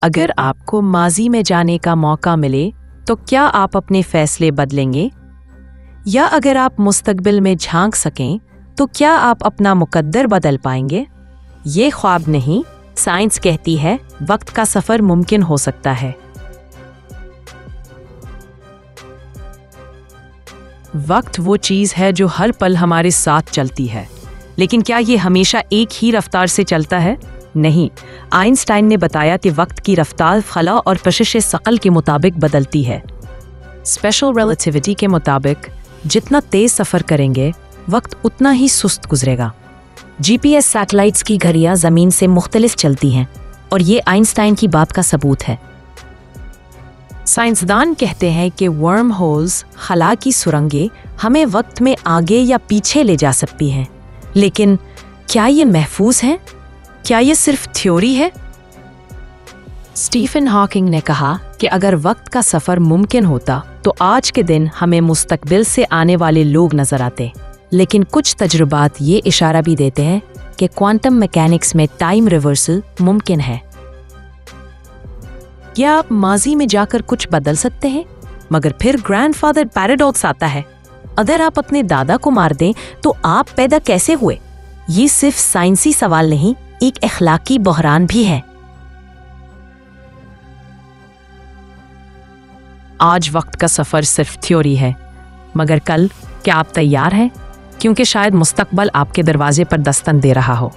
अगर आपको माजी में जाने का मौका मिले तो क्या आप अपने फैसले बदलेंगे? या अगर आप मुस्तकबिल में झांक सकें तो क्या आप अपना मुकद्दर बदल पाएंगे? ये ख्वाब नहीं, साइंस कहती है वक्त का सफर मुमकिन हो सकता है। वक्त वो चीज है जो हर पल हमारे साथ चलती है, लेकिन क्या ये हमेशा एक ही रफ्तार से चलता है? नहीं। आइंस्टाइन ने बताया कि वक्त की रफ्तार खला और कशिश सकल के मुताबिक बदलती है। स्पेशल रिलेटिविटी के मुताबिक जितना तेज सफर करेंगे वक्त उतना ही सुस्त गुजरेगा। GPS सैटेलाइट्स की घड़ियां जमीन से मुख्तलिफ चलती हैं और ये आइंस्टाइन की बात का सबूत है। साइंसदान कहते हैं कि वर्म होल्स, खला की सुरंगें हमें वक्त में आगे या पीछे ले जा सकती हैं, लेकिन क्या ये महफूज है? क्या ये सिर्फ थ्योरी है? स्टीफन हॉकिंग ने कहा कि अगर वक्त का सफर मुमकिन होता तो आज के दिन हमें मुस्तकबिल से आने वाले लोग नजर आते, लेकिन कुछ तजुर्बात ये इशारा भी देते हैं कि क्वांटम मैकेनिक्स में टाइम रिवर्सल मुमकिन है। क्या आप माजी में जाकर कुछ बदल सकते हैं? मगर फिर ग्रैंडफादर पैराडॉक्स आता है। अगर आप अपने दादा को मार दें तो आप पैदा कैसे हुए? ये सिर्फ साइंसी सवाल नहीं, एक अखलाकी बहरान भी है। आज वक्त का सफर सिर्फ थ्योरी है, मगर कल क्या आप तैयार हैं? क्योंकि शायद मुस्तकबल आपके दरवाजे पर दस्तक दे रहा हो।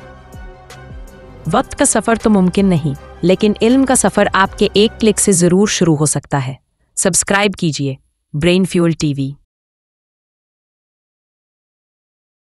वक्त का सफर तो मुमकिन नहीं, लेकिन इल्म का सफर आपके एक क्लिक से जरूर शुरू हो सकता है। सब्सक्राइब कीजिए ब्रेन फ्यूल टीवी।